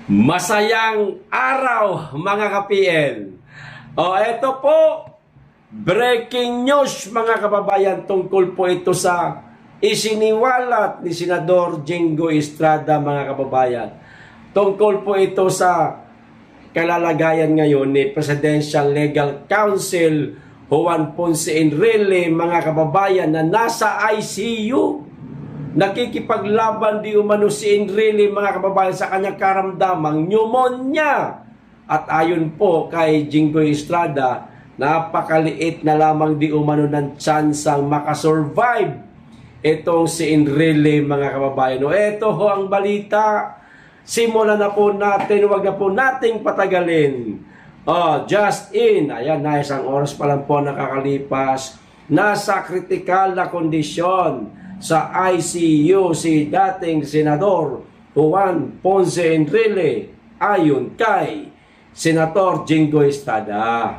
Masayang araw mga ka-PN. Ito po, breaking news mga kababayan, tungkol po ito sa isiniwalat ni Senador Jingo Estrada mga kababayan. Tungkol po ito sa kalalagayan ngayon ni Presidential Legal Counsel Juan Ponce Enrile mga kababayan na nasa ICU. Nakikipaglaban di umano si Enrile mga kababayan sa kanyang karamdamang pneumonia. At ayon po kay Jingo Estrada, napakaliit na lamang di umano ng tsansang makasurvive itong si Enrile mga kababayan. Ito ho ang balita. Simulan na po natin, huwag na po nating patagalin. Just in, ayan na isang oras pa lang po nakakalipas, nasa kritikal na kondisyon sa ICU si dating Senador Juan Ponce Enrile ayon kay Senator Jingo Estrada.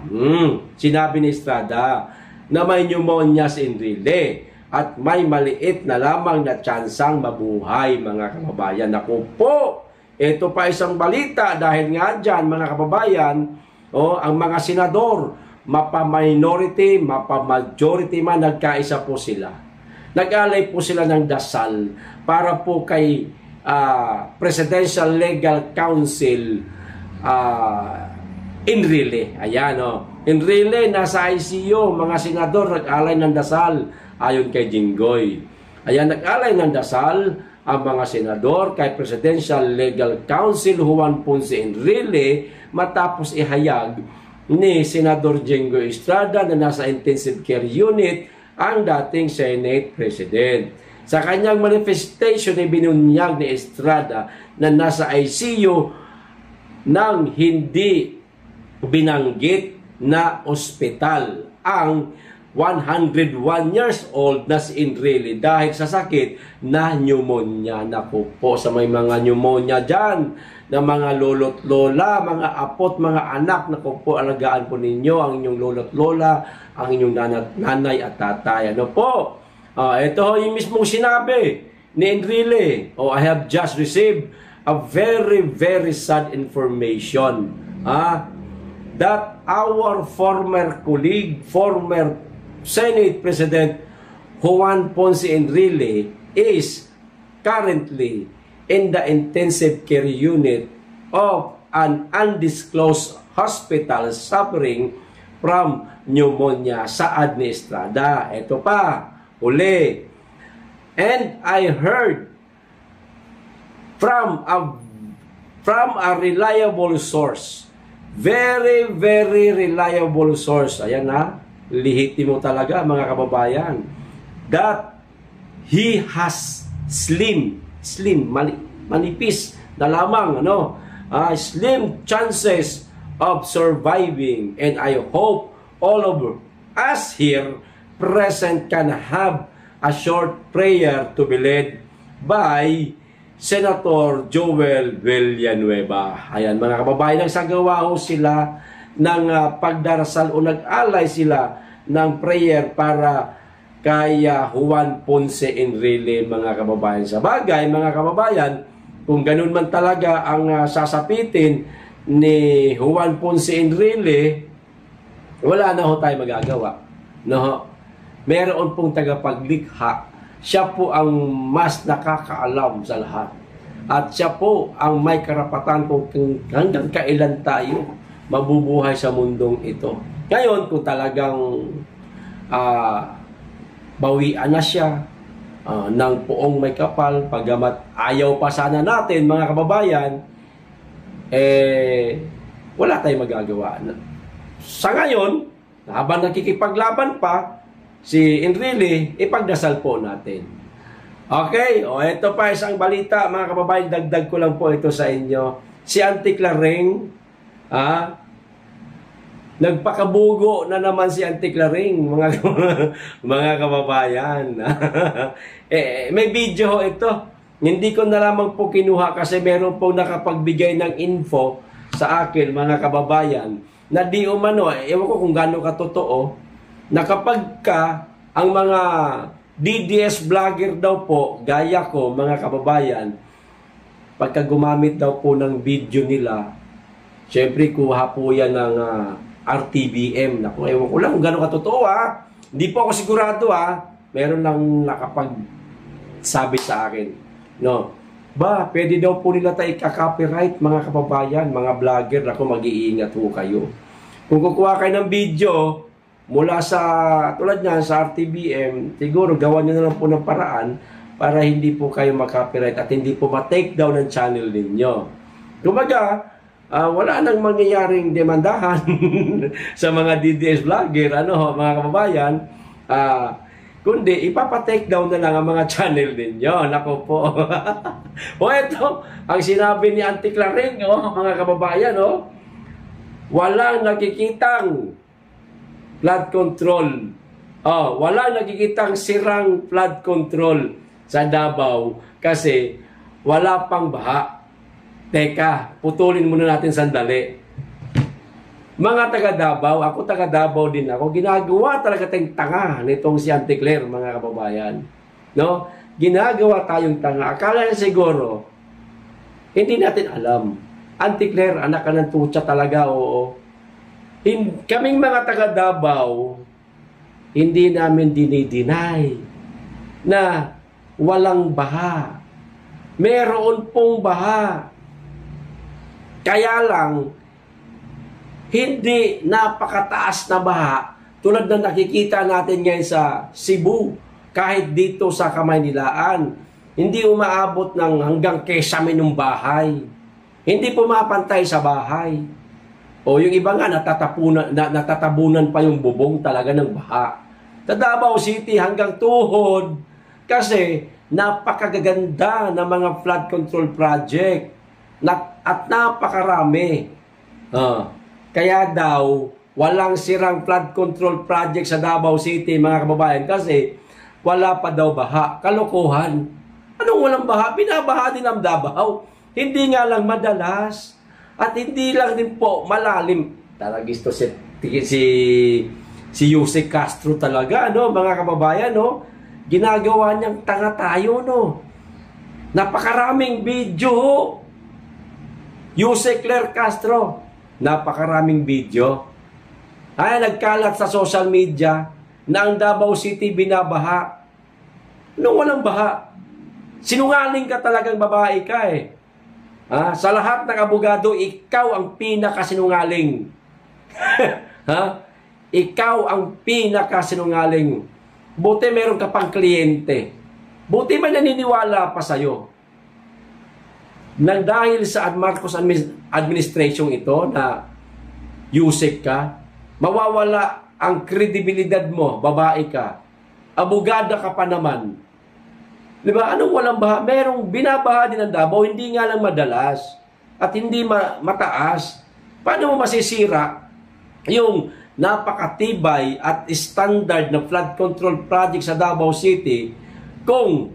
Sinabi ni Estrada na may pneumonia si Enrile at may maliit na lamang na tsansang mabuhay mga kababayan. Naku po, ito pa isang balita dahil nga dyan mga kababayan, ang mga senador, mapa-minority, mapa-majority man, nagkaisa po sila. Nag-alay po sila ng dasal para po kay Presidential Legal Counsel Enrile. Ayan Enrile, nasa ICU, mga senador nag-alay ng dasal ayon kay Jingoy. Ayan, nag-alay ng dasal ang mga senador kay Presidential Legal Counsel Juan Ponce Enrile matapos ihayag ni Senador Jingo Estrada na nasa intensive care unit ang dating Senate President. Sa kanyang manifestation ay binunyag ni Estrada na nasa ICU nang hindi binanggit na ospital ang 101 years old na si Enrile dahil sa sakit na pneumonia. Naku po, sa may mga pneumonia dyan, na mga lolo't lola, mga apot, mga anak, naku po, alagaan po ninyo ang inyong lolo't lola, ang inyong nanay at tatay. Ano po? Ito yung mismong sinabi ni Enrile. I have just received a very, very sad information. That our former colleague, former Senate President Juan Ponce Enrile is currently in the intensive care unit of an undisclosed hospital suffering from pneumonia, saad ni Estrada. Ito pa, uli. And I heard from a reliable source, very, very reliable source, ayan lihitimo talaga mga kababayan, that he has manipis na lamang slim chances of surviving, and I hope all of us here present can have a short prayer to be led by Senator Joel Villanueva. Ayan mga kababayan, nagsagawa ho sila ng pagdarasal o nag-alay sila ng prayer para kay Juan Ponce Enrile mga kababayan. Sa bagay mga kababayan, kung ganun man talaga ang sasapitin ni Juan Ponce Enrile, wala na ho tayo magagawa. Meron pong tagapaglikha. Siya po ang mas nakakaalam sa lahat. At siya po ang may karapatan kung hanggang kailan tayo mabubuhay sa mundong ito. Ngayon, kung talagang bawian na siya ng poong may kapal, pagamat ayaw pa sana natin mga kababayan, wala tayong magagawa. Sa ngayon, habang nakikipaglaban pa si Enrile, ipagdasal po natin. Okay, ito pa isang balita mga kababayan, dagdag ko lang po ito sa inyo. Si Auntie Claring, nagpakabugo na naman si Auntie Claring mga kababayan. May video ito. Hindi ko na lamang po kinuha kasi meron po nakapagbigay ng info sa akin mga kababayan na di umano, ewan ko kung gaano katotoo, na kapag ang mga DDS vlogger daw po, gaya ko mga kababayan, pagka gumamit daw po ng video nila, syempre kuha po yan ng RTBM. Naku, ewan ko lang kung gano'ng katotoo Hindi po ako sigurado Meron lang nakapagsabi sa akin. No. Pwede daw po nila tayo ika-copyright mga kababayan, mga vlogger. Naku, mag-iingat po kayo. Kung kukuha kayo ng video mula sa, tulad nga sa RTBM, siguro gawa nyo na lang po ng paraan para hindi po kayo mag-copyright at hindi po ma-take down ng channel ninyo. Kumbaga, wala nang mangyayaring demandahan sa mga DDS vlogger, mga kababayan, kundi ipapa-take down na lang ang mga channel ninyo. Nako po. Ito, ang sinabi ni Auntie Claring, mga kababayan, walang nakikitang flood control. Walang nakikitang sirang flood control sa Davao kasi wala pang baha. Teka, putulin muna natin sandali. Mga taga Davao, ako taga Davao din ako, ginagawa talaga tayong tanga nitong si Auntie Claire, mga kababayan. No? Ginagawa tayong tanga. Akala niya siguro, hindi natin alam. Auntie Claire, anak ka ng tutsa talaga, oo. Kaming mga taga Davao, hindi namin dinideny na walang baha. Meron pong baha. Kaya lang, hindi napakataas na baha tulad na nakikita natin ngayon sa Cebu, kahit dito sa Kamaynilaan. Hindi umaabot ng hanggang kesame ng bahay. Hindi pumapantay sa bahay. O yung iba nga, natatabunan pa yung bubong talaga ng baha. Sa Davao City hanggang tuhod kasi napakagaganda ng mga flood control project. At napakarami. Kaya daw, walang sirang flood control project sa Davao City, mga kababayan, kasi wala pa daw baha. Kalokohan. Anong walang baha? Binabaha din ang Davao. Hindi nga lang madalas. At hindi lang din po malalim. Talagisto si Yusek Castro talaga, mga kababayan, ginagawa niyang tanga tayo, Napakaraming video, Yusek Claire Castro, napakaraming video. Nagkalat sa social media na ang Davao City binabaha. Nung walang baha, sinungaling ka talagang babae ka sa lahat ng abogado, ikaw ang pinakasinungaling. Ikaw ang pinakasinungaling. Buti meron ka pang kliyente. Buti may naniniwala pa sa'yo. Nang dahil sa Marcos administration ito na Yusek ka, mawawala ang kredibilidad mo, babae ka. Abogada ka pa naman. Diba? Anong walang baha? Merong binabaha din ang Davao, hindi nga lang madalas at hindi mataas. Paano mo masisira yung napakatibay at standard na flood control project sa Davao City kung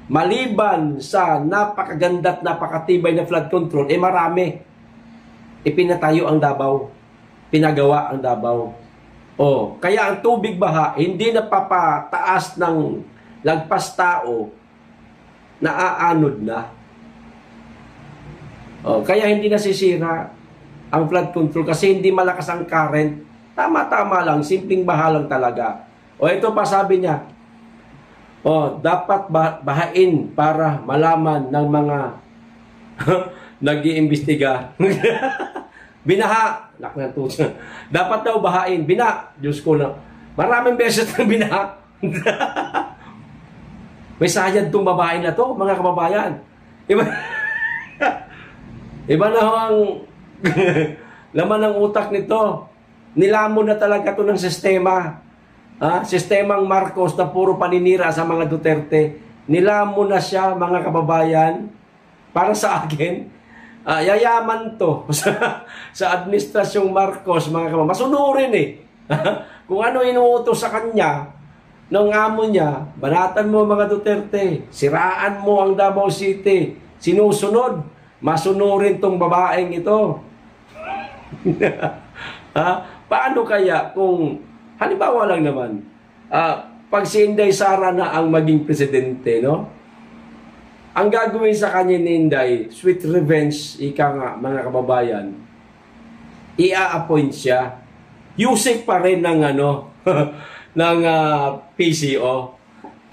maliban sa napakaganda at napakatibay na flood control, marami. Ipinatayo ang Davao. Pinagawa ang Davao. Kaya ang tubig baha, hindi napapataas ng lagpas tao, naaanod na. Kaya hindi nasisira ang flood control kasi hindi malakas ang current. Tama-tama lang, simpleng baha lang talaga. Ito pa sabi niya, dapat bahain para malaman ng mga nag-iimbestiga. Binaha. Dapat daw bahain. Diyos ko na. Maraming beses na binaha. May sayad tong babae na to, mga kababayan. Iba na ang laman ng utak nito. Nilamon na talaga to ng sistema. Sistemang Marcos na puro paninira sa mga Duterte. Nilamon na siya, mga kababayan. Para sa akin, yayaman to sa administrasyong Marcos, mga kababayan. Masunurin Kung ano inuutos sa kanya, nung amo niya, banatan mo mga Duterte, siraan mo ang Davao City, sinusunod, masunurin tong babaeng ito. Paano kaya kung, halimbawa lang naman, pag si Inday Sara na ang maging presidente, ang gagawin sa kanya ni Inday, sweet revenge, ika nga, mga kababayan, i-appoint siya. Yusek pa rin ng ng PCO.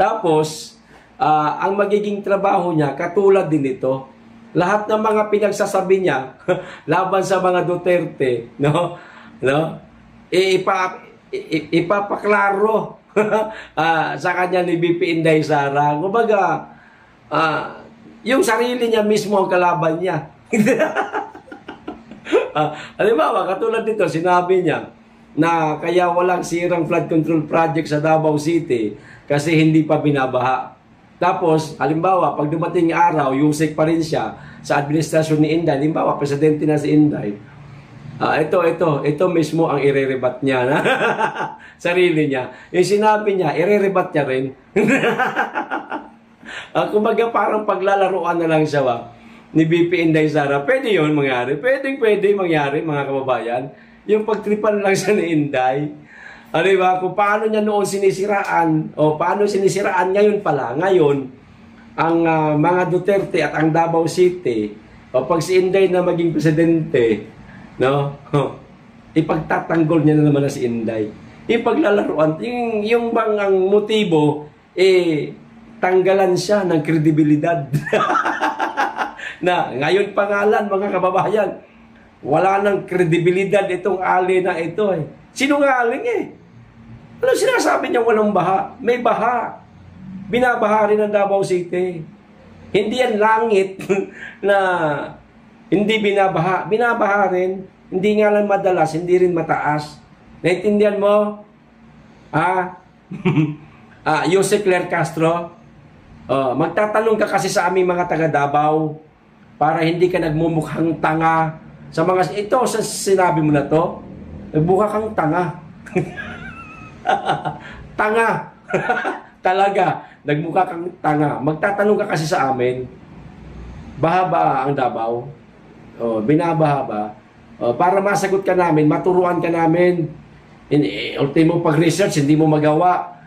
Tapos, ang magiging trabaho niya, katulad din ito, lahat ng mga pinagsasabi niya laban sa mga Duterte, ipapaklaro sa kanya ni BP Inday Sara. Kumbaga, yung sarili niya mismo ang kalaban niya. Halimbawa, katulad dito, sinabi niya na kaya walang sirang flood control project sa Davao City kasi hindi pa binabaha. Tapos, halimbawa, pag dumating araw, yusek pa rin siya sa administrasyon ni Inday. Halimbawa, presidente na si Inday. Ito mismo ang irerebat niya na sarili niya. Yung sinabi niya, irerebat niya rin. Kumbaga parang paglalaruan na lang siya ni BP Inday Sara. Pwede yun mangyari. Pwede mangyari, mga kababayan. Yung pagtripan lang siya ni Inday. Diba? Kung paano niya noon sinisiraan, o paano sinisiraan ngayon pala. Ngayon, ang mga Duterte at ang Davao City, o pag si Inday na maging presidente, ipagtatanggol niya na naman na si Inday. Ipaglalaruan, yung bang ang motibo, tanggalan siya ng kredibilidad. Na ngayon pangalan, mga kababayan, wala nang kredibilidad itong ali na ito Sinungaling Ano sinasabi niya walang baha? May baha. Binabaha rin ang Davao City. Hindi yan langit na hindi binabaha. Binabaha rin. Hindi nga lang madalas, hindi rin mataas. Naintindihan mo? Jose Claire Castro, magtatanong ka kasi sa aming mga taga Davao para hindi ka nagmumukhang tanga sa mga ito sa sinabi mo na to. Nagbuka kang tanga. Tanga. Talaga, nagmukha kang tanga. Magtatanong ka kasi sa amin, baha ba ang Davao? Binabaha ba? Para masagot ka namin, maturuan ka namin. Ultimo pag-research, hindi mo magawa.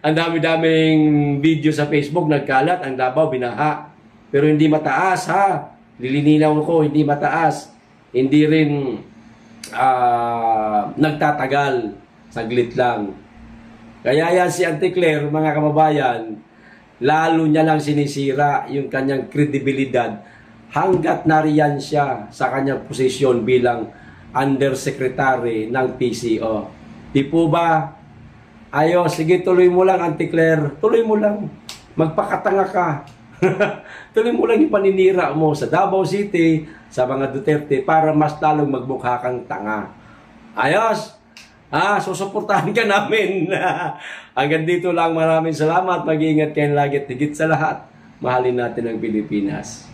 Ang dami-daming video sa Facebook nagkalat, ang Davao binaha. Pero hindi mataas ha. Lilinaw ko, hindi mataas. Hindi rin nagtatagal. Saglit lang. Kaya yan si Auntie Claire, mga kababayan, lalo niya lang sinisira yung kanyang kredibilidad hanggat nariyan siya sa kanyang posisyon bilang undersecretary ng PCO. Di po ba? Sige, tuloy mo lang, Auntie Claire. Tuloy mo lang. Magpakatanga ka. Tuloy mo lang yung paninira mo sa Davao City, sa mga Duterte, para mas lalong magmukha kang tanga. Ayos? Susuportahan ka namin. Hanggang dito lang, maraming salamat. Mag-iingat kayo lagi at higit sa lahat, mahalin natin ang Pilipinas.